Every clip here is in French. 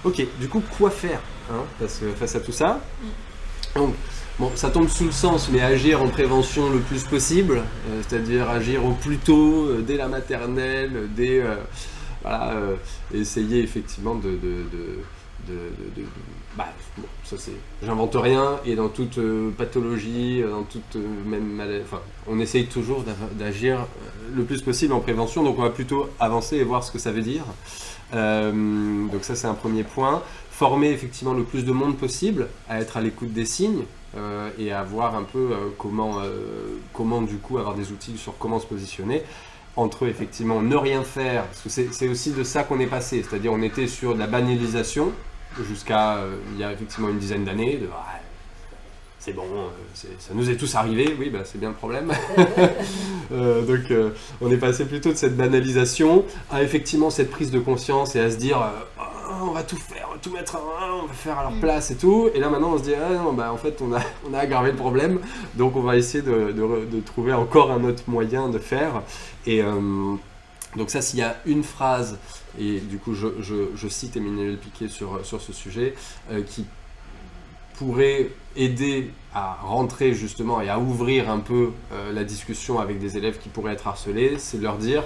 Ok, du coup, quoi faire face à tout ça? Donc, bon, ça tombe sous le sens, mais agir en prévention le plus possible, c'est-à-dire agir au plus tôt, dès la maternelle, voilà, essayer effectivement bah, bon, ça c'est, j'invente rien, et dans toute pathologie, dans toute même maladie, enfin, on essaye toujours d'agir le plus possible en prévention, donc on va plutôt avancer et voir ce que ça veut dire. Donc ça c'est un premier point. Former effectivement le plus de monde possible à être à l'écoute des signes et à voir un peu comment du coup avoir des outils sur comment se positionner. Entre effectivement ne rien faire, parce que c'est aussi de ça qu'on est passé, c'est-à-dire on était sur de la banalisation jusqu'à il y a effectivement une dizaine d'années, c'est bon, ça nous est tous arrivé, oui, bah, c'est bien le problème. Donc on est passé plutôt de cette banalisation à effectivement cette prise de conscience et à se dire on va tout faire, on va tout mettre, on va faire à leur place et tout. Et là maintenant on se dit non, bah, en fait on a aggravé le problème, donc on va essayer de trouver encore un autre moyen de faire. Et donc ça, s'il y a une phrase, et du coup je cite Emmanuel Piquet sur ce sujet, qui pourrait aider à rentrer justement et à ouvrir un peu la discussion avec des élèves qui pourraient être harcelés, c'est de leur dire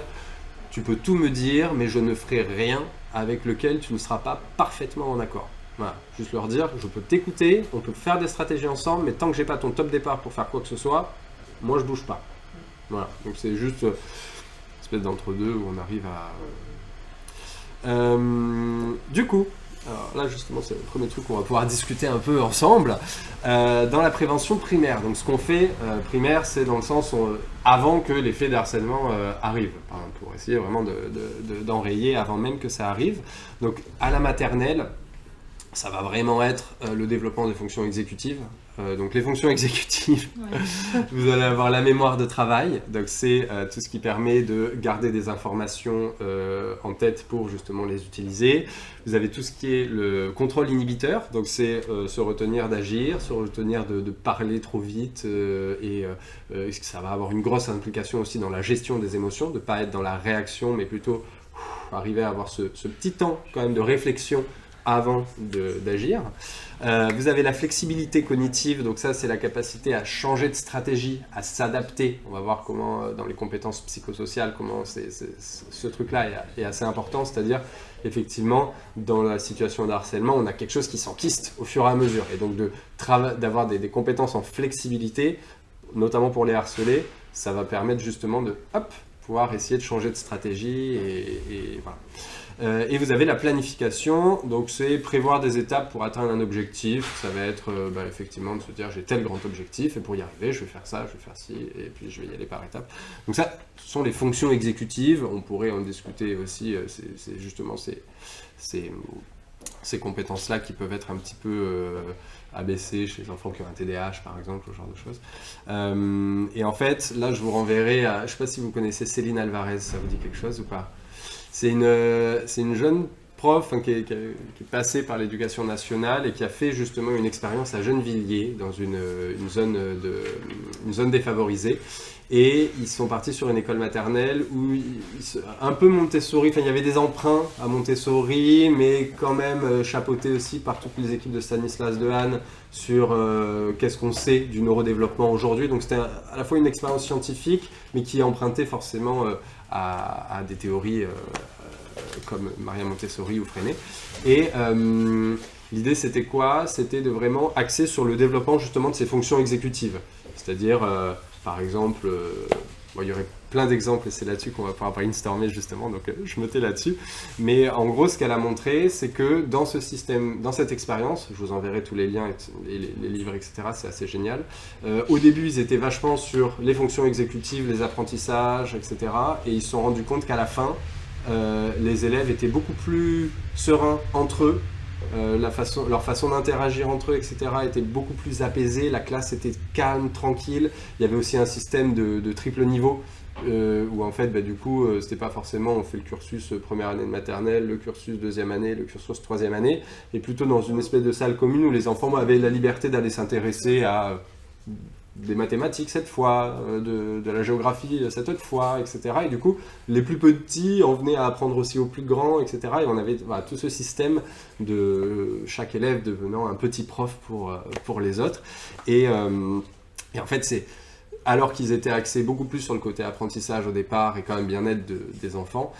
tu peux tout me dire mais je ne ferai rien avec lequel tu ne seras pas parfaitement en accord. Voilà, juste leur dire je peux t'écouter, on peut faire des stratégies ensemble, mais tant que j'ai pas ton top départ pour faire quoi que ce soit, moi je bouge pas. Voilà, donc c'est juste une espèce d'entre-deux où on arrive à... du coup, alors là justement c'est le premier truc qu'on va pouvoir discuter un peu ensemble dans la prévention primaire. Donc ce qu'on fait primaire, c'est dans le sens avant que les faits de harcèlement arrivent, pour essayer vraiment d'enrayer avant même que ça arrive. Donc à la maternelle, ça va vraiment être le développement des fonctions exécutives. Donc les fonctions exécutives, vous allez avoir la mémoire de travail, donc c'est tout ce qui permet de garder des informations en tête pour justement les utiliser. Vous avez tout ce qui est le contrôle inhibiteur, donc c'est se retenir d'agir, se retenir de parler trop vite et ça va avoir une grosse implication aussi dans la gestion des émotions, de ne pas être dans la réaction mais plutôt arriver à avoir ce petit temps quand même de réflexion avant d'agir. Vous avez la flexibilité cognitive, donc ça c'est la capacité à changer de stratégie, à s'adapter. On va voir comment dans les compétences psychosociales, comment ce truc-là est assez important, c'est-à-dire effectivement dans la situation de harcèlement, on a quelque chose qui s'enquiste au fur et à mesure. Et donc d'avoir des compétences en flexibilité, notamment pour les harcelés, ça va permettre justement de pouvoir essayer de changer de stratégie et voilà. Et vous avez la planification, donc c'est prévoir des étapes pour atteindre un objectif. Ça va être effectivement de se dire j'ai tel grand objectif et pour y arriver je vais faire ça, je vais faire ci et puis je vais y aller par étapes. Donc ça, ce sont les fonctions exécutives, on pourrait en discuter aussi, c'est justement ces compétences-là qui peuvent être un petit peu abaissées chez les enfants qui ont un TDAH par exemple, ce genre de choses. Et en fait, là je vous renverrai à, je ne sais pas si vous connaissez Céline Alvarez, ça vous dit quelque chose ou pas ? C'est une jeune prof qui est passée par l'éducation nationale et qui a fait justement une expérience à Gennevilliers, dans une zone défavorisée. Et ils sont partis sur une école maternelle où un peu Montessori, il y avait des emprunts à Montessori, mais quand même chapeauté aussi par toutes les équipes de Stanislas Dehaene sur qu'est-ce qu'on sait du neurodéveloppement aujourd'hui. Donc c'était à la fois une expérience scientifique, mais qui empruntait forcément à des théories comme Maria Montessori ou Freinet. Et l'idée c'était quoi ? C'était de vraiment axer sur le développement justement de ces fonctions exécutives. C'est-à-dire, par exemple, il y aurait plein d'exemples et c'est là-dessus qu'on va pouvoir brainstormer justement, donc je me tais là-dessus. Mais en gros, ce qu'elle a montré, c'est que dans ce système, dans cette expérience, je vous enverrai tous les liens et les livres, etc., c'est assez génial. Au début, ils étaient vachement sur les fonctions exécutives, les apprentissages, etc. Et ils se sont rendus compte qu'à la fin, les élèves étaient beaucoup plus sereins entre eux. Leur façon d'interagir entre eux, etc., était beaucoup plus apaisée. La classe était calme, tranquille. Il y avait aussi un système de triple niveau où en fait, du coup, c'était pas forcément on fait le cursus première année de maternelle, le cursus deuxième année, le cursus troisième année, et plutôt dans une espèce de salle commune où les enfants avaient la liberté d'aller s'intéresser à des mathématiques cette fois, de la géographie cette autre fois, etc. Et du coup, les plus petits en venaient à apprendre aussi aux plus grands, etc. Et on avait tout ce système de chaque élève devenant un petit prof pour les autres. Et en fait, alors qu'ils étaient axés beaucoup plus sur le côté apprentissage au départ et quand même bien-être des enfants,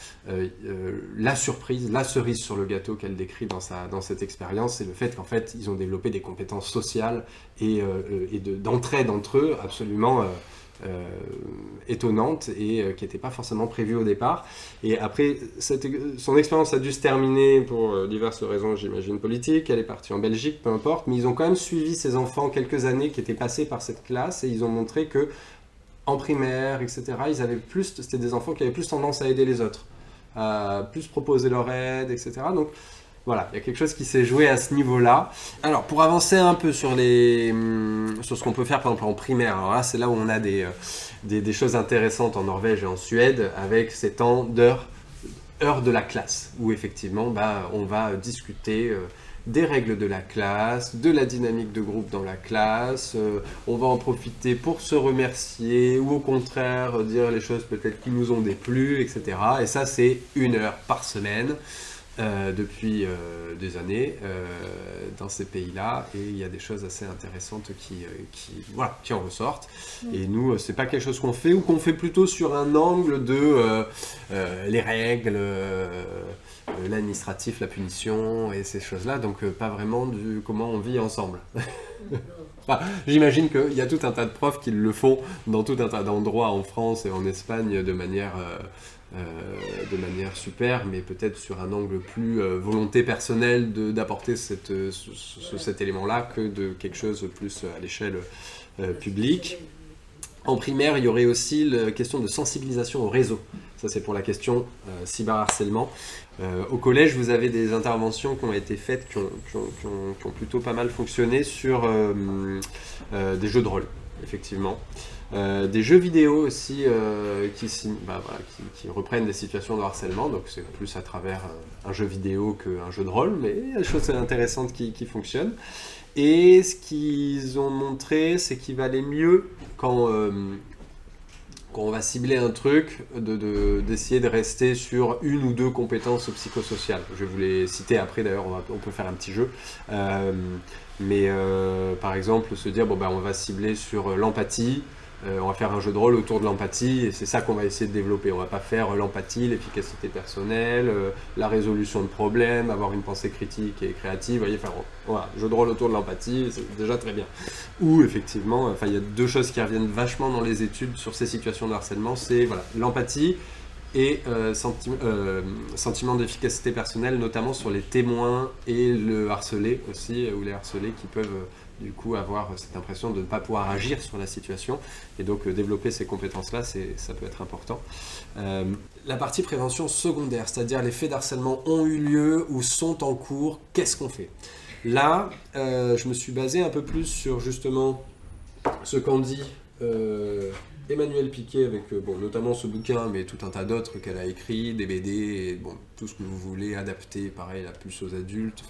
la surprise, la cerise sur le gâteau qu'elle décrit dans cette expérience, c'est le fait qu'en fait, ils ont développé des compétences sociales et d'entraide entre eux absolument étonnantes et qui n'étaient pas forcément prévues au départ. Et après, son expérience a dû se terminer pour diverses raisons, j'imagine, politiques. Elle est partie en Belgique, peu importe, mais ils ont quand même suivi ces enfants quelques années qui étaient passés par cette classe et ils ont montré que en primaire, etc., c'était des enfants qui avaient plus tendance à aider les autres, à plus proposer leur aide, etc. Donc voilà, il y a quelque chose qui s'est joué à ce niveau-là. Alors, pour avancer un peu sur ce qu'on peut faire, par exemple, en primaire, alors là, c'est là où on a des choses intéressantes en Norvège et en Suède, avec ces temps heures de la classe, où effectivement, on va discuter des règles de la classe, de la dynamique de groupe dans la classe, on va en profiter pour se remercier, ou au contraire, dire les choses peut-être qui nous ont déplu, etc. Et ça, c'est 1 heure par semaine. Depuis des années dans ces pays-là, et il y a des choses assez intéressantes qui en ressortent. Et nous, c'est pas quelque chose qu'on fait, ou qu'on fait plutôt sur un angle de les règles, l'administratif, la punition et ces choses-là, donc pas vraiment de comment on vit ensemble. Enfin, j'imagine qu'il y a tout un tas de profs qui le font dans tout un tas d'endroits en France et en Espagne de manière super, mais peut-être sur un angle plus volonté personnelle d'apporter cet élément-là que de quelque chose plus à l'échelle publique. En primaire, il y aurait aussi la question de sensibilisation au réseau. Ça, c'est pour la question cyberharcèlement. Au collège, vous avez des interventions qui ont été faites, qui ont plutôt pas mal fonctionné sur des jeux de rôle, effectivement. Des jeux vidéo aussi qui reprennent des situations de harcèlement, donc c'est plus à travers un jeu vidéo qu'un jeu de rôle, mais il y a des choses intéressantes qui fonctionnent. Et ce qu'ils ont montré, c'est qu'il valait mieux quand on va cibler un truc, d'essayer de rester sur 1 ou 2 compétences psychosociales. Je vais vous les citer après, d'ailleurs, on peut faire un petit jeu. Mais par exemple, se dire, on va cibler sur l'empathie, on va faire un jeu de rôle autour de l'empathie, et c'est ça qu'on va essayer de développer. On va pas faire l'empathie, l'efficacité personnelle, la résolution de problèmes, avoir une pensée critique et créative. Vous voyez, voilà, jeu de rôle autour de l'empathie, c'est déjà très bien. Ou effectivement, il y a 2 choses qui reviennent vachement dans les études sur ces situations de harcèlement, c'est l'empathie et sentiment d'efficacité personnelle, notamment sur les témoins et le harcelé aussi, ou les harcelés qui peuvent du coup avoir cette impression de ne pas pouvoir agir sur la situation, et donc développer ces compétences-là, ça peut être important. La partie prévention secondaire, c'est-à-dire les faits d'harcèlement ont eu lieu ou sont en cours, qu'est-ce qu'on fait ? Là, je me suis basé un peu plus sur justement ce qu'en dit Emmanuelle Piquet avec notamment ce bouquin, mais tout un tas d'autres qu'elle a écrit, des BD, et tout ce que vous voulez adapter, pareil, plus aux adultes,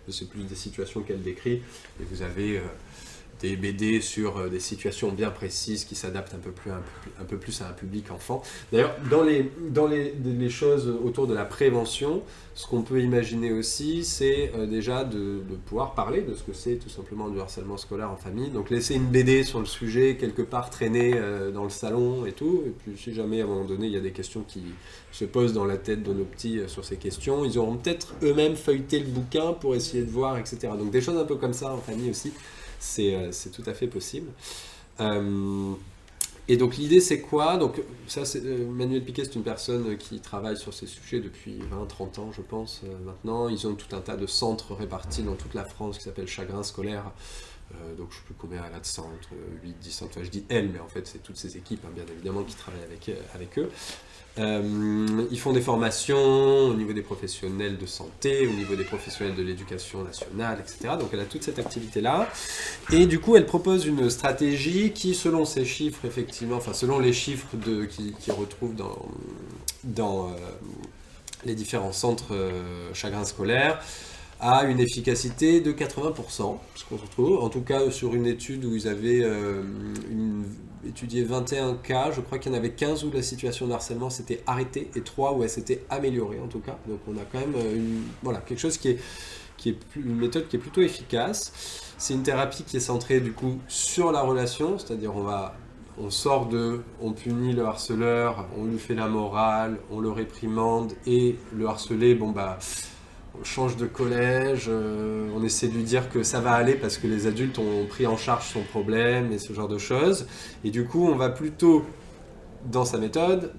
c'est plus des situations qu'elle décrit, et vous avez des BD sur des situations bien précises qui s'adaptent un peu plus à un public enfant. D'ailleurs, dans les choses autour de la prévention, ce qu'on peut imaginer aussi, c'est déjà de pouvoir parler de ce que c'est tout simplement du harcèlement scolaire en famille. Donc laisser une BD sur le sujet, quelque part traîner dans le salon et tout. Et puis si jamais à un moment donné, il y a des questions qui se posent dans la tête de nos petits sur ces questions, ils auront peut-être eux-mêmes feuilleté le bouquin pour essayer de voir, etc. Donc des choses un peu comme ça en famille aussi. C'est tout à fait possible. Et donc l'idée c'est quoi ? Donc ça, Emmanuelle Piquet, c'est une personne qui travaille sur ces sujets depuis 20-30 ans je pense maintenant. Ils ont tout un tas de centres répartis dans toute la France qui s'appellent Chagrin scolaire. Donc je ne sais plus combien elle a de centres, 8-10 centres, je dis elle, mais en fait c'est toutes ces équipes bien évidemment qui travaillent avec eux. Ils font des formations au niveau des professionnels de santé, au niveau des professionnels de l'éducation nationale, etc. Donc elle a toute cette activité-là. Et du coup, elle propose une stratégie qui, selon ces chiffres, effectivement, selon les chiffres qui retrouvent dans les différents centres Chagrin scolaire, a une efficacité de 80%, ce qu'on se retrouve, en tout cas sur une étude où ils avaient étudié 21 cas, je crois qu'il y en avait 15 où la situation de harcèlement s'était arrêtée et 3 où elle s'était améliorée en tout cas. Donc on a quand même voilà, quelque chose qui est une méthode qui est plutôt efficace. C'est une thérapie qui est centrée du coup sur la relation, c'est-à-dire on punit le harceleur, on lui fait la morale, on le réprimande et le harcelé, on change de collège, on essaie de lui dire que ça va aller parce que les adultes ont pris en charge son problème et ce genre de choses. Et du coup, on va plutôt, dans sa méthode,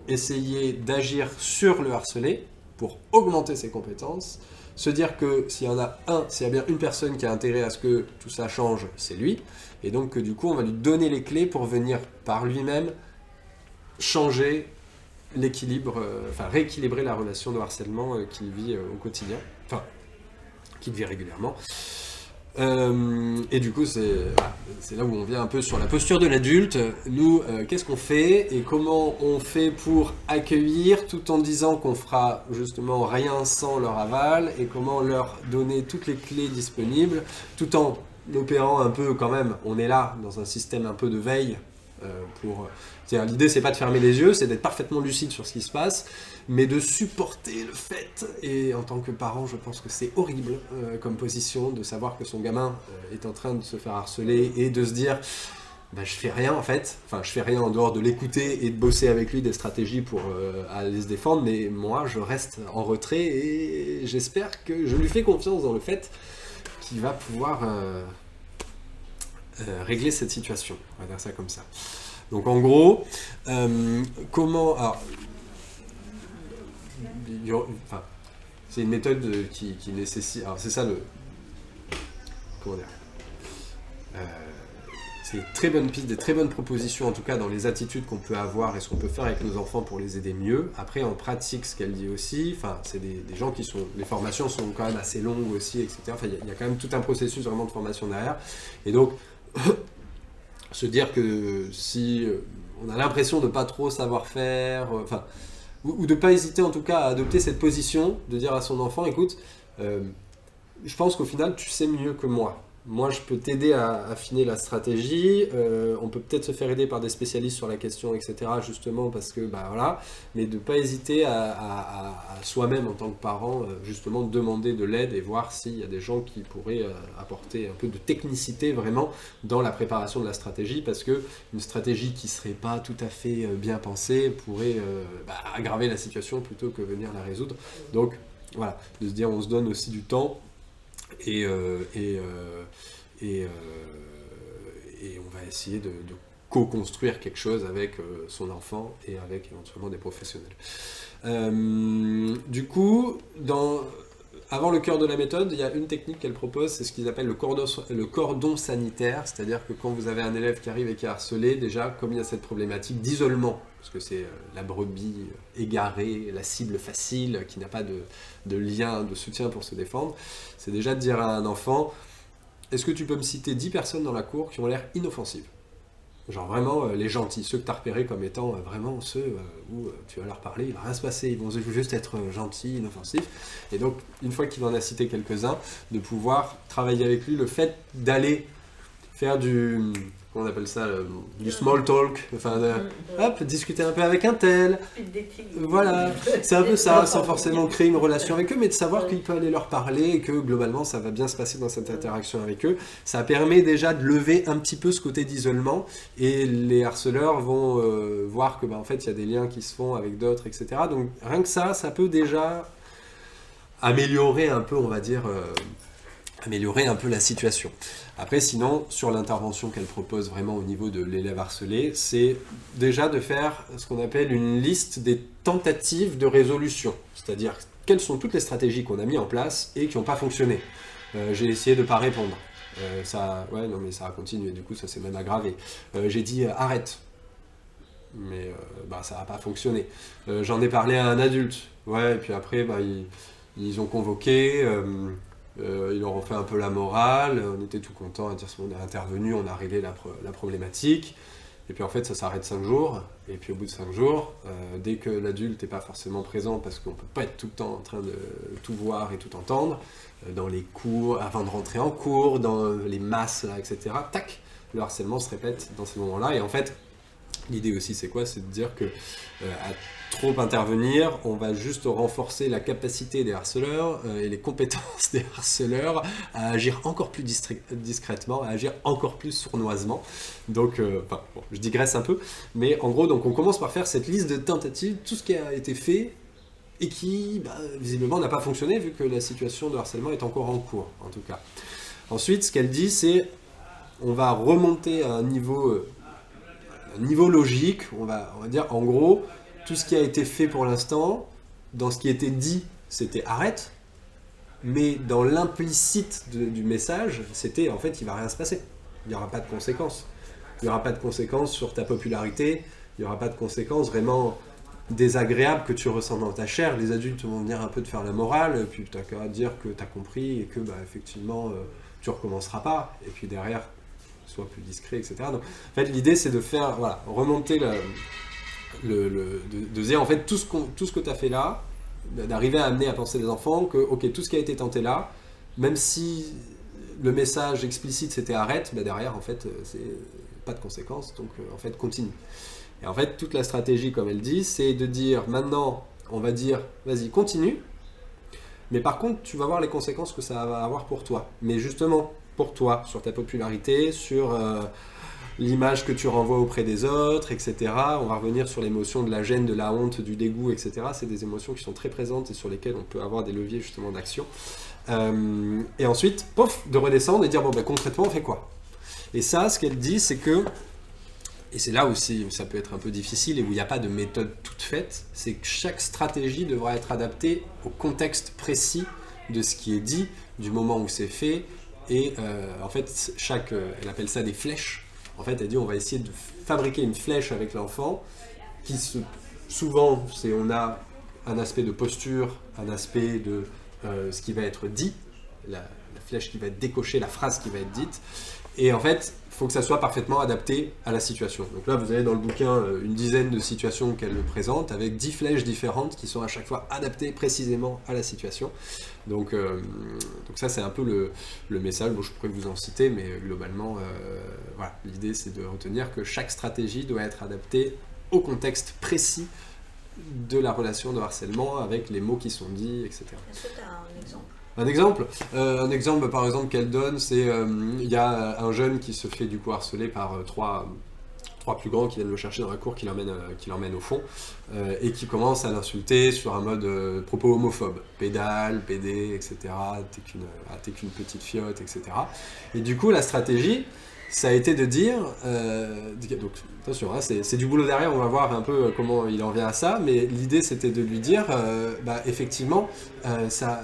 essayer d'agir sur le harcelé pour augmenter ses compétences, se dire que s'il y a bien une personne qui a intérêt à ce que tout ça change, c'est lui. Et donc, du coup, on va lui donner les clés pour venir par lui-même changer l'équilibre, rééquilibrer la relation de harcèlement qu'il vit au quotidien, qu'il vit régulièrement. Et du coup, c'est là où on vient un peu sur la posture de l'adulte. Nous, qu'est-ce qu'on fait et comment on fait pour accueillir tout en disant qu'on fera justement rien sans leur aval et comment leur donner toutes les clés disponibles tout en opérant un peu quand même, on est là dans un système un peu de veille l'idée c'est pas de fermer les yeux, c'est d'être parfaitement lucide sur ce qui se passe, mais de supporter le fait, et en tant que parent je pense que c'est horrible comme position de savoir que son gamin est en train de se faire harceler et de se dire je fais rien en fait, je fais rien en dehors de l'écouter et de bosser avec lui des stratégies pour aller se défendre, mais moi je reste en retrait et j'espère que je lui fais confiance dans le fait qu'il va pouvoir régler cette situation, on va dire ça comme ça. Donc en gros, c'est une méthode qui nécessite, alors c'est ça comment dire, c'est des très bonnes pistes, des très bonnes propositions en tout cas dans les attitudes qu'on peut avoir et ce qu'on peut faire avec nos enfants pour les aider mieux. Après en pratique, ce qu'elle dit aussi, c'est des gens qui sont, les formations sont quand même assez longues aussi, etc. Il y a quand même tout un processus vraiment de formation derrière. Et donc se dire que si on a l'impression de pas trop savoir faire, ou de pas hésiter en tout cas à adopter cette position, de dire à son enfant, écoute, je pense qu'au final tu sais mieux que moi. Moi, je peux t'aider à affiner la stratégie. On peut peut-être se faire aider par des spécialistes sur la question, etc. Justement parce que, voilà. Mais de ne pas hésiter à soi-même, en tant que parent, justement, demander de l'aide et voir s'il y a des gens qui pourraient apporter un peu de technicité, vraiment, dans la préparation de la stratégie. Parce qu'une stratégie qui ne serait pas tout à fait bien pensée pourrait aggraver la situation plutôt que venir la résoudre. Donc, voilà. De se dire, on se donne aussi du temps. Et on va essayer de co-construire quelque chose avec son enfant et avec éventuellement des professionnels. Du coup, avant le cœur de la méthode, il y a une technique qu'elle propose, c'est ce qu'ils appellent le cordon sanitaire, c'est-à-dire que quand vous avez un élève qui arrive et qui est harcelé, déjà, comme il y a cette problématique d'isolement, parce que c'est la brebis égarée, la cible facile, qui n'a pas de lien, de soutien pour se défendre, c'est déjà de dire à un enfant, est-ce que tu peux me citer 10 personnes dans la cour qui ont l'air inoffensives ? Genre vraiment les gentils, ceux que tu as repérés comme étant vraiment ceux où tu vas leur parler, il va rien se passer, ils vont juste être gentils, inoffensifs. Et donc, une fois qu'il en a cité quelques-uns, de pouvoir travailler avec lui le fait d'aller faire comment on appelle ça, du small talk, discuter un peu avec un tel. Voilà, c'est un peu ça, sans forcément créer une relation avec eux, mais de savoir qu'il peut aller leur parler et que globalement ça va bien se passer dans cette interaction avec eux. Ça permet déjà de lever un petit peu ce côté d'isolement et les harceleurs vont voir que en fait il y a des liens qui se font avec d'autres, etc. Donc rien que ça peut déjà améliorer un peu, on va dire, améliorer un peu la situation. Après, sinon, sur l'intervention qu'elle propose vraiment au niveau de l'élève harcelé, c'est déjà de faire ce qu'on appelle une liste des tentatives de résolution. C'est-à-dire, quelles sont toutes les stratégies qu'on a mis en place et qui n'ont pas fonctionné. J'ai essayé de ne pas répondre. Ça a continué, du coup, ça s'est même aggravé. J'ai dit arrête. Mais ça n'a pas fonctionné. J'en ai parlé à un adulte. Ouais, et puis après, ils ont convoqué... ils leur ont fait un peu la morale, on était tout contents à dire qu'on est intervenu, on a réglé la problématique. Et puis en fait, ça s'arrête 5 jours. Et puis au bout de 5 jours, dès que l'adulte n'est pas forcément présent, parce qu'on ne peut pas être tout le temps en train de tout voir et tout entendre, dans les cours, avant de rentrer en cours, dans les masses, là, etc., tac, le harcèlement se répète dans ces moments-là. Et en fait, l'idée aussi, c'est quoi? C'est de dire que à trop intervenir, on va juste renforcer la capacité des harceleurs et les compétences des harceleurs à agir encore plus discrètement, à agir encore plus sournoisement. Donc, bon, je digresse un peu, mais en gros, donc on commence par faire cette liste de tentatives, tout ce qui a été fait et qui, visiblement, n'a pas fonctionné vu que la situation de harcèlement est encore en cours, en tout cas. Ensuite, ce qu'elle dit, c'est on va remonter à un niveau logique, on va dire en gros, tout ce qui a été fait pour l'instant, dans ce qui était dit, c'était arrête, mais dans l'implicite du message, c'était en fait il va rien se passer, il n'y aura pas de conséquences. Il n'y aura pas de conséquences sur ta popularité, il n'y aura pas de conséquences vraiment désagréables que tu ressens dans ta chair. Les adultes vont venir un peu te faire la morale, puis tu n'as qu'à dire que tu as compris et que effectivement tu ne recommenceras pas, et puis derrière soit plus discret, etc. Donc, en fait, l'idée, c'est de faire, remonter de dire, en fait, tout ce que tu as fait là, d'arriver à amener à penser les enfants que, ok, tout ce qui a été tenté là, même si le message explicite c'était arrête, derrière, en fait, c'est pas de conséquences, donc, en fait, continue. Et en fait, toute la stratégie, comme elle dit, c'est de dire, maintenant, on va dire, vas-y, continue, mais par contre, tu vas voir les conséquences que ça va avoir pour toi. Mais justement, pour toi, sur ta popularité, sur l'image que tu renvoies auprès des autres, etc. On va revenir sur l'émotion de la gêne, de la honte, du dégoût, etc. C'est des émotions qui sont très présentes et sur lesquelles on peut avoir des leviers justement d'action. Et ensuite, pof, de redescendre et dire, bon, concrètement, on fait quoi? Et ça, ce qu'elle dit, c'est que, et c'est là aussi où ça peut être un peu difficile et où il n'y a pas de méthode toute faite, c'est que chaque stratégie devra être adaptée au contexte précis de ce qui est dit, du moment où c'est fait. Et en fait, elle appelle ça des flèches. En fait, elle dit on va essayer de fabriquer une flèche avec l'enfant qui souvent, on a un aspect de posture, un aspect de ce qui va être dit, la flèche qui va être décochée, la phrase qui va être dite. Et en fait, il faut que ça soit parfaitement adapté à la situation. Donc là, vous avez dans le bouquin une dizaine de situations qu'elle présente avec 10 flèches différentes qui sont à chaque fois adaptées précisément à la situation. Donc ça, c'est un peu le message. Bon, je pourrais vous en citer, mais globalement, l'idée, c'est de retenir que chaque stratégie doit être adaptée au contexte précis de la relation de harcèlement avec les mots qui sont dits, etc. Est-ce que tu as un exemple ? Un exemple, par exemple, qu'elle donne, c'est il y a un jeune qui se fait du coup harceler par trois plus grands qui viennent le chercher dans la cour, qui l'emmènent au fond, et qui commencent à l'insulter sur un mode propos homophobe. Pédale, pédé, etc. T'es qu'une petite fiotte, etc. Et du coup, la stratégie, ça a été de dire, donc attention, hein, c'est du boulot derrière, on va voir un peu comment il en vient à ça, mais l'idée c'était de lui dire, effectivement, ça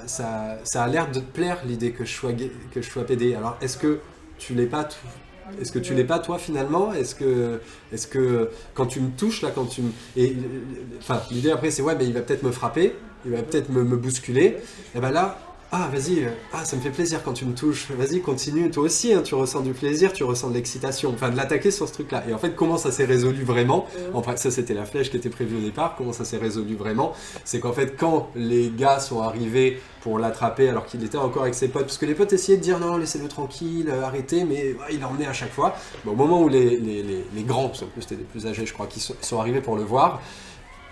a l'air de te plaire l'idée que je sois pédé. Alors est-ce que tu l'es pas toi finalement? Est-ce que quand tu me touches là, l'idée après c'est il va peut-être me frapper, il va peut-être me bousculer, et ben là. Ah, vas-y, ça me fait plaisir quand tu me touches, vas-y, continue, toi aussi, hein, tu ressens du plaisir, tu ressens de l'excitation, enfin de l'attaquer sur ce truc-là. Et en fait, comment ça s'est résolu vraiment? Enfin, ça c'était la flèche qui était prévue au départ, comment ça s'est résolu vraiment? C'est qu'en fait, quand les gars sont arrivés pour l'attraper alors qu'il était encore avec ses potes, parce que les potes essayaient de dire non, laissez-le tranquille, arrêtez, mais il l'emmenait à chaque fois. Bon, au moment où les grands, parce que c'était les plus âgés je crois, qui sont arrivés pour le voir,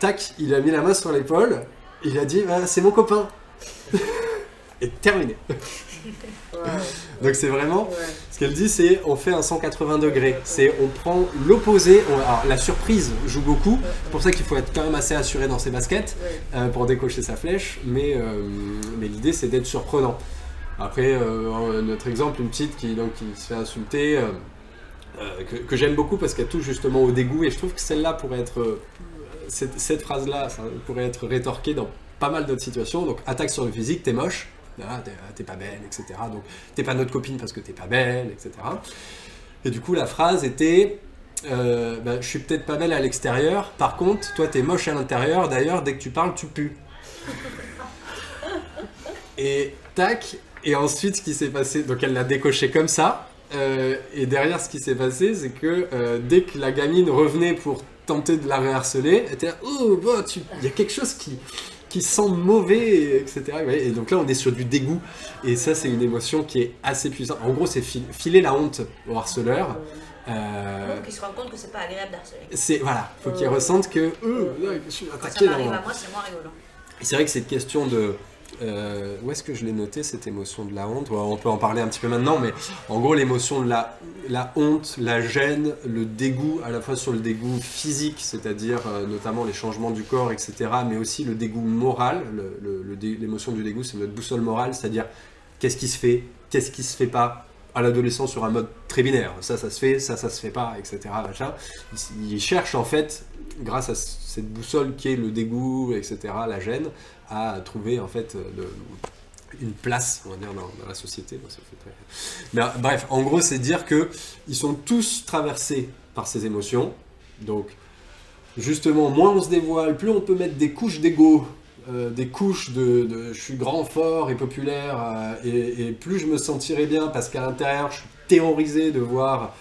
tac, il a mis la main sur l'épaule, il a dit c'est mon copain. Et terminé. Donc c'est vraiment, ce qu'elle dit, c'est on fait un 180 degrés. C'est on prend l'opposé. Alors la surprise joue beaucoup. C'est pour ça qu'il faut être quand même assez assuré dans ses baskets pour décocher sa flèche. Mais l'idée c'est d'être surprenant. Après notre exemple, une petite qui se fait insulter, que j'aime beaucoup parce qu'elle touche justement au dégoût. Et je trouve que celle-là pourrait être cette phrase-là, ça pourrait être rétorquée dans pas mal d'autres situations. Donc attaque sur le physique, t'es moche. T'es pas belle, etc. Donc t'es pas notre copine parce que t'es pas belle, etc. Et du coup la phrase était je suis peut-être pas belle à l'extérieur, par contre toi t'es moche à l'intérieur, d'ailleurs dès que tu parles tu pues. Et tac, et ensuite ce qui s'est passé, donc elle l'a décoché comme ça, et derrière, ce qui s'est passé, c'est que dès que la gamine revenait pour tenter de la réharceler, elle était là, oh, bah, il y a quelque chose qui sent mauvais, etc. Et donc là, on est sur du dégoût. Et ça, c'est une émotion qui est assez puissante. En gros, c'est filer la honte au harceleur. Donc, ils se rendent compte que c'est pas agréable d'harceler. Faut qu'ils ressentent que je suis attaqué. Quand ça m'arrive à moi, c'est moins rigolo. Et c'est vrai que cette question de... où est-ce que je l'ai noté, cette émotion de la honte? On peut en parler un petit peu maintenant, mais en gros, l'émotion de la honte, la gêne, le dégoût, à la fois sur le dégoût physique, c'est-à-dire notamment les changements du corps, etc., mais aussi le dégoût moral. L'émotion du dégoût, c'est notre boussole morale, c'est-à-dire qu'est-ce qui se fait, qu'est-ce qui se fait pas. À l'adolescent sur un mode très binaire, ça se fait, ça se fait pas, etc. Machin. Ils cherchent en fait, grâce à cette boussole qui est le dégoût, etc., la gêne, à trouver en fait une place, on va dire, dans la société. Bon, ça fait très... Mais bref, en gros, c'est dire que ils sont tous traversés par ces émotions. Donc, justement, moins on se dévoile, plus on peut mettre des couches d'ego. Des couches de je suis grand, fort et populaire, et plus je me sentirai bien parce qu'à l'intérieur je suis terrorisé de voir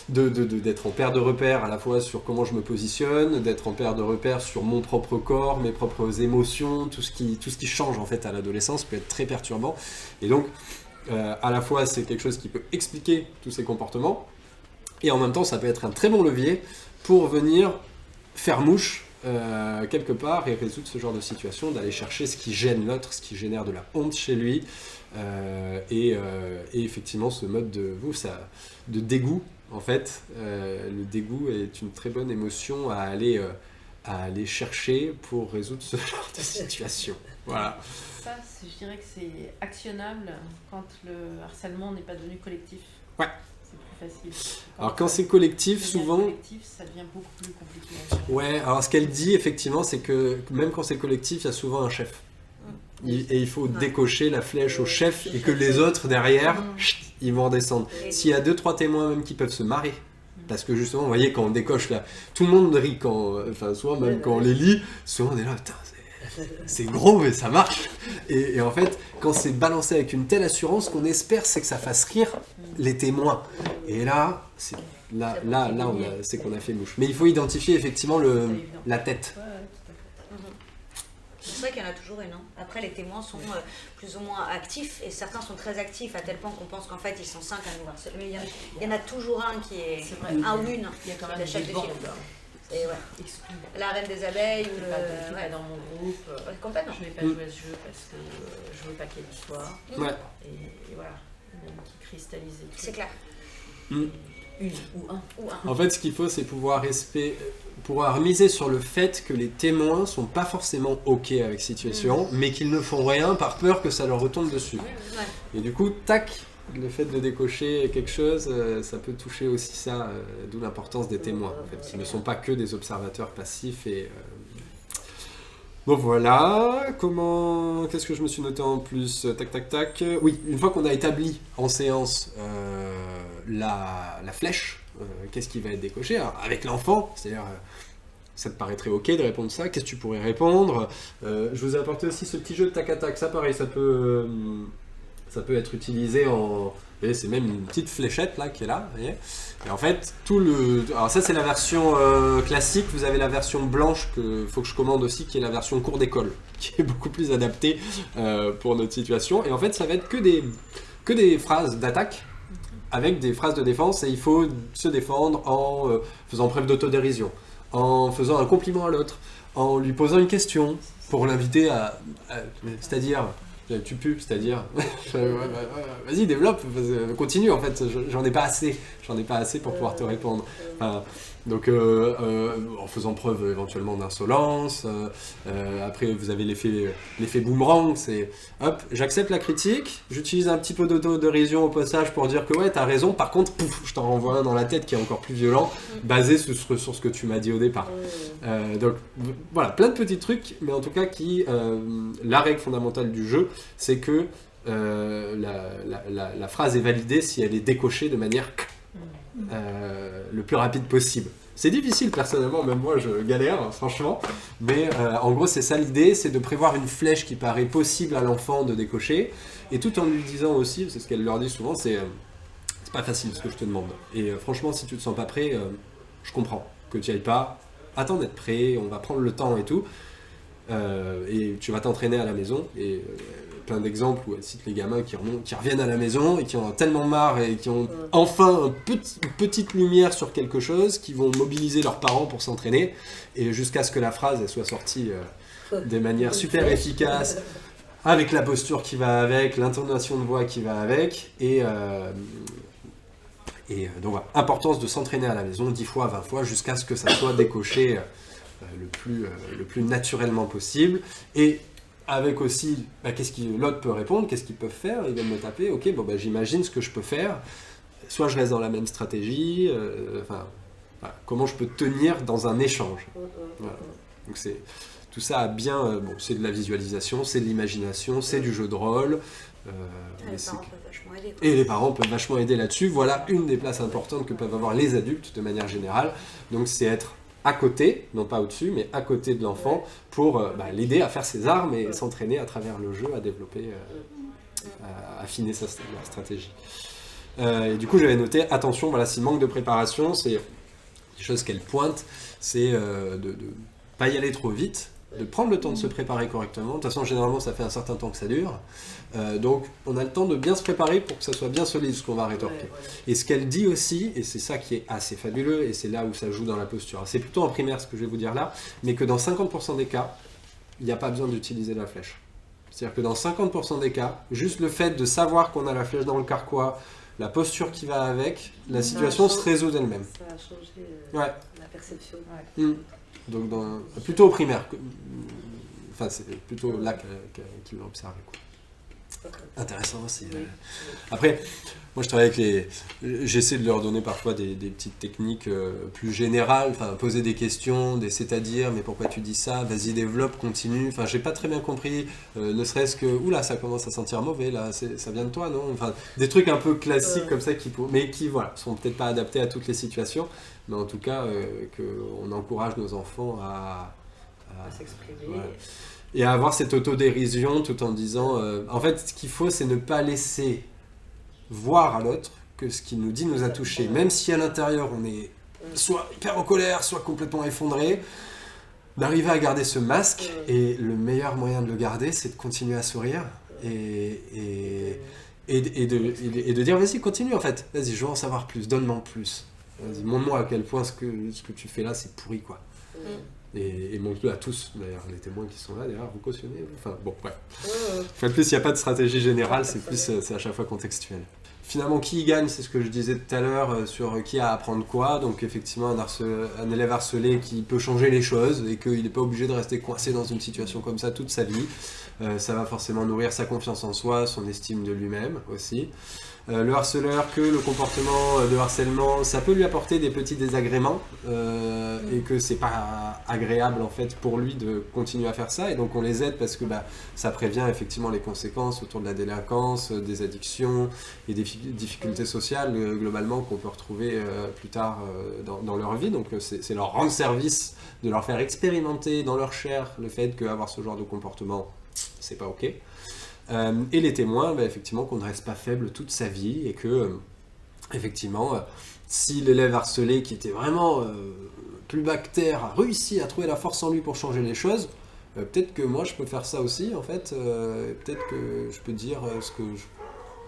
d'être en paire de repères à la fois sur comment je me positionne, d'être en paire de repères sur mon propre corps, mes propres émotions, tout ce qui change en fait à l'adolescence peut être très perturbant. Et donc à la fois c'est quelque chose qui peut expliquer tous ces comportements, et en même temps ça peut être un très bon levier pour venir faire mouche quelque part et résoudre ce genre de situation, d'aller chercher ce qui gêne l'autre, ce qui génère de la honte chez lui, et effectivement ce mode de dégoût, en fait, le dégoût est une très bonne émotion à aller chercher pour résoudre ce genre de situation. Voilà. Ça, je dirais que c'est actionnable quand le harcèlement n'est pas devenu collectif. Ouais. C'est plus facile. Alors quand c'est collectif, souvent... collectif, ça devient beaucoup plus compliqué. Ouais, alors ce qu'elle dit effectivement, c'est que même quand c'est collectif, il y a souvent un chef. Et il faut décocher la flèche au chef et que les autres derrière, ils vont redescendre. S'il y a 2-3 témoins même qui peuvent se marrer, parce que justement, vous voyez, quand on décoche là, tout le monde rit souvent même quand on les lit, souvent on est là, putain, c'est gros mais ça marche. Et en fait, quand c'est balancé avec une telle assurance, qu'on espère c'est que ça fasse rire les témoins. Et là, c'est qu'on a fait mouche. Mais il faut identifier effectivement la tête. C'est vrai qu'il y en a toujours une. Après, les témoins sont plus ou moins actifs, et certains sont très actifs à tel point qu'on pense qu'en fait ils sont 5 à nous harceler. Mais il y en a toujours un qui est un ou une. Il y a quand même le chef de file. Et ouais. La reine des abeilles ou le... dans mon groupe. Complètement. Je ne vais pas jouer à ce jeu parce que je ne veux pas qu'il y ait d'histoire. Ouais. Et voilà. Qui cristallise. C'est clair. Une ou un. En fait, ce qu'il faut, c'est pouvoir miser sur le fait que les témoins sont pas forcément OK avec cette situation, mais qu'ils ne font rien par peur que ça leur retombe dessus. Et du coup, tac, le fait de décocher quelque chose, ça peut toucher aussi ça, d'où l'importance des témoins, en fait, qui ne sont pas que des observateurs passifs. Et bon voilà, qu'est-ce que je me suis noté en plus? Tac. Oui, une fois qu'on a établi en séance la flèche, qu'est-ce qui va être décoché? Alors, avec l'enfant, c'est-à-dire ça te paraîtrait ok de répondre ça, qu'est-ce que tu pourrais répondre? Je vous ai apporté aussi ce petit jeu de tac à tac, ça pareil, ça peut être utilisé en... Vous voyez, c'est même une petite fléchette là qui est là, vous voyez. Et en fait, alors ça c'est la version classique, vous avez la version blanche qu'il faut que je commande aussi, qui est la version cours d'école, qui est beaucoup plus adaptée pour notre situation. Et en fait, ça va être que des phrases d'attaque, avec des phrases de défense, et il faut se défendre en faisant preuve d'autodérision, en faisant un compliment à l'autre, en lui posant une question, pour l'inviter c'est-à-dire... Tu pues, c'est-à-dire vas-y, développe, continue, en fait, j'en ai pas assez pour pouvoir te répondre. Donc en faisant preuve éventuellement d'insolence, après vous avez l'effet boomerang, c'est hop, j'accepte la critique, j'utilise un petit peu d'autodérision au passage pour dire que ouais, t'as raison, par contre, pouf, je t'en renvoie un dans la tête qui est encore plus violent, basé sur ce que tu m'as dit au départ. Donc voilà, plein de petits trucs, mais en tout cas la règle fondamentale du jeu, c'est que la phrase est validée si elle est décochée de manière le plus rapide possible. C'est difficile personnellement, même moi je galère franchement, mais en gros c'est ça l'idée, c'est de prévoir une flèche qui paraît possible à l'enfant de décocher, et tout en lui disant aussi, c'est ce qu'elle leur dit souvent, c'est pas facile ce que je te demande. Et franchement, si tu te sens pas prêt, je comprends que tu n'y ailles pas. Attends d'être prêt, on va prendre le temps et tout. Et tu vas t'entraîner à la maison. Et plein d'exemples où elle cite les gamins qui reviennent à la maison et qui en ont tellement marre et qui ont enfin une petite lumière sur quelque chose, qui vont mobiliser leurs parents pour s'entraîner. Et jusqu'à ce que la phrase elle soit sortie de manière super efficace, avec la posture qui va avec, l'intonation de voix qui va avec. Et donc voilà, importance de s'entraîner à la maison 10 fois, 20 fois, jusqu'à ce que ça soit décoché le plus naturellement possible. Et avec aussi, qu'est-ce que l'autre peut répondre, qu'est-ce qu'ils peuvent faire, ils viennent me taper, ok, bon j'imagine ce que je peux faire, soit je reste dans la même stratégie, voilà, comment je peux tenir dans un échange. Voilà. Donc c'est, tout ça a bien, c'est de la visualisation, c'est de l'imagination, c'est du jeu de rôle. Les parents peuvent vachement aider. Et les parents peuvent vachement aider là-dessus. Voilà une des places importantes que peuvent avoir les adultes de manière générale. Donc c'est être à côté, non pas au-dessus, mais à côté de l'enfant pour l'aider à faire ses armes et s'entraîner à travers le jeu, à développer, à affiner sa stratégie. Et du coup, j'avais noté, attention, voilà, s'il manque de préparation, c'est des choses qu'elle pointe, c'est de ne pas y aller trop vite, de prendre le temps de se préparer correctement. De toute façon, généralement, ça fait un certain temps que ça dure. Donc, on a le temps de bien se préparer pour que ça soit bien solide ce qu'on va rétorquer. Et ce qu'elle dit aussi, et c'est ça qui est assez fabuleux, et c'est là où ça joue dans la posture. C'est plutôt en primaire ce que je vais vous dire là, mais que dans 50% des cas, il n'y a pas besoin d'utiliser la flèche. C'est-à-dire que dans 50% des cas, juste le fait de savoir qu'on a la flèche dans le carquois, la posture qui va avec, la situation se résout d'elle-même. Ça a changé la perception. Donc plutôt au primaire. Enfin, c'est plutôt là qu'il l'a observé. Intéressant aussi. Après, moi je travaille avec j'essaie de leur donner parfois des petites techniques plus générales, enfin poser des questions, des c'est-à-dire, mais pourquoi tu dis ça, vas-y développe, continue, enfin j'ai pas très bien compris, ne serait-ce que, oula ça commence à sentir mauvais là, ça vient de toi non, enfin des trucs un peu classiques comme ça mais qui voilà, sont peut-être pas adaptés à toutes les situations, mais en tout cas qu'on encourage nos enfants à s'exprimer. Et à avoir cette autodérision tout en disant en fait ce qu'il faut c'est ne pas laisser voir à l'autre que ce qu'il nous dit nous a touchés, même si à l'intérieur on est soit hyper en colère, soit complètement effondré, d'arriver à garder ce masque, et le meilleur moyen de le garder c'est de continuer à sourire et de dire vas-y continue en fait, vas-y je veux en savoir plus, donne-moi plus, vas-y montre-moi à quel point ce que tu fais là c'est pourri quoi. Et montre-le à tous, d'ailleurs, les témoins qui sont là, d'ailleurs, vous cautionnez. Enfin, bon, ouais. En plus, il n'y a pas de stratégie générale, c'est à chaque fois contextuel. Finalement, qui gagne, c'est ce que je disais tout à l'heure, sur qui a à apprendre quoi. Donc, effectivement, un élève harcelé qui peut changer les choses et qu'il n'est pas obligé de rester coincé dans une situation comme ça toute sa vie. Ça va forcément nourrir sa confiance en soi, son estime de lui-même aussi. Le harceleur, que le comportement de harcèlement, ça peut lui apporter des petits désagréments et que c'est pas agréable en fait pour lui de continuer à faire ça, et donc on les aide parce que ça prévient effectivement les conséquences autour de la délinquance, des addictions et des difficultés sociales globalement qu'on peut retrouver plus tard dans leur vie. Donc c'est leur rendre service, de leur faire expérimenter dans leur chair le fait qu'avoir ce genre de comportement c'est pas ok. Et les témoins, effectivement, qu'on ne reste pas faible toute sa vie et que, effectivement, si l'élève harcelé qui était vraiment plus bactère a réussi à trouver la force en lui pour changer les choses, peut-être que moi je peux faire ça aussi en fait, peut-être que je peux dire ce que je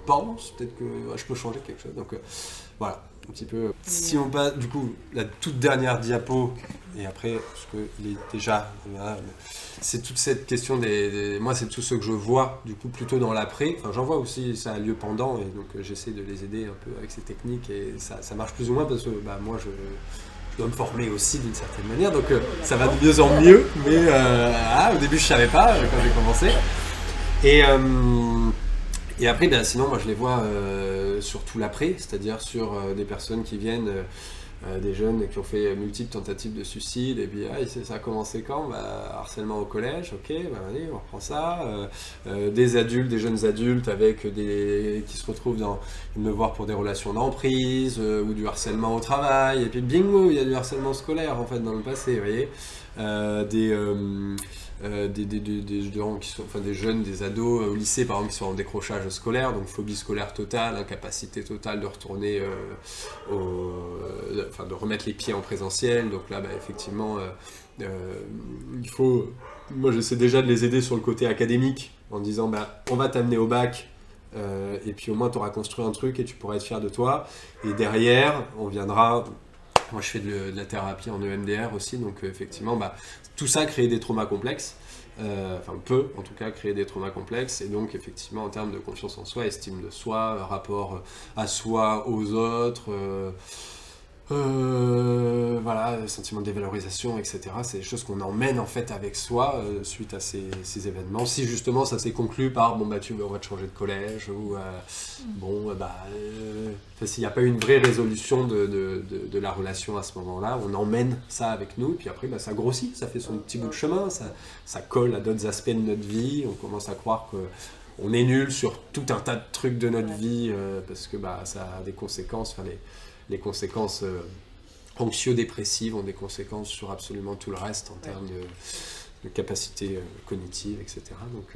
pense, peut-être que je peux changer quelque chose. Donc voilà, un petit peu. Si on passe du coup la toute dernière diapo, et après, parce qu'il est déjà... Voilà, c'est toute cette question moi c'est tout ce que je vois du coup plutôt dans l'après, enfin j'en vois aussi ça a lieu pendant, et donc j'essaie de les aider un peu avec ces techniques, et ça marche plus ou moins parce que moi je dois me former aussi d'une certaine manière, donc ça va de mieux en mieux, mais au début je savais pas quand j'ai commencé, et après sinon moi je les vois sur tout l'après, c'est-à-dire sur des personnes qui viennent des jeunes qui ont fait multiples tentatives de suicide, et puis ça a commencé quand ? Harcèlement au collège, ok, allez, on reprend ça. Des adultes, des jeunes adultes avec qui se retrouvent ils me voir pour des relations d'emprise ou du harcèlement au travail, et puis bingo, il y a du harcèlement scolaire en fait dans le passé, vous voyez. des gens qui sont, enfin des jeunes, des ados au lycée par exemple qui sont en décrochage scolaire, donc phobie scolaire totale, incapacité totale de retourner, de remettre les pieds en présentiel. Donc là, effectivement, il faut. Moi, j'essaie déjà de les aider sur le côté académique en disant, on va t'amener au bac. Et puis au moins tu auras construit un truc et tu pourras être fier de toi. Et derrière, on viendra. Moi, je fais de la thérapie en EMDR aussi, donc effectivement, tout ça crée des traumas complexes. Peut en tout cas créer des traumas complexes. Et donc, effectivement, en termes de confiance en soi, estime de soi, rapport à soi, aux autres, sentiment de dévalorisation, etc. C'est des choses qu'on emmène en fait avec soi suite à ces événements. Si justement ça s'est conclu par on va te changer de collège ou s'il n'y a pas eu une vraie résolution de la relation à ce moment-là, on emmène ça avec nous et puis après ça grossit, ça fait son petit bout de chemin, ça colle à d'autres aspects de notre vie, on commence à croire qu'on est nul sur tout un tas de trucs de notre vie parce que ça a des conséquences, les conséquences anxio-dépressives ont des conséquences sur absolument tout le reste en termes de capacité cognitive, etc. Donc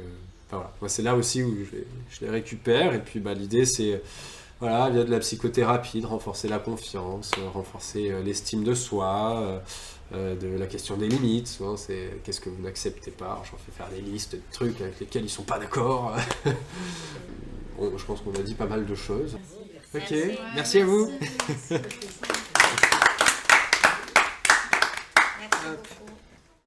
voilà, moi c'est là aussi où je les récupère. Et puis l'idée c'est, via de la psychothérapie, de renforcer la confiance, renforcer l'estime de soi, de la question des limites. Souvent c'est qu'est-ce que vous n'acceptez pas, j'en fais faire des listes de trucs avec lesquels ils ne sont pas d'accord. Je pense qu'on a dit pas mal de choses. Ok, merci à vous. Merci beaucoup.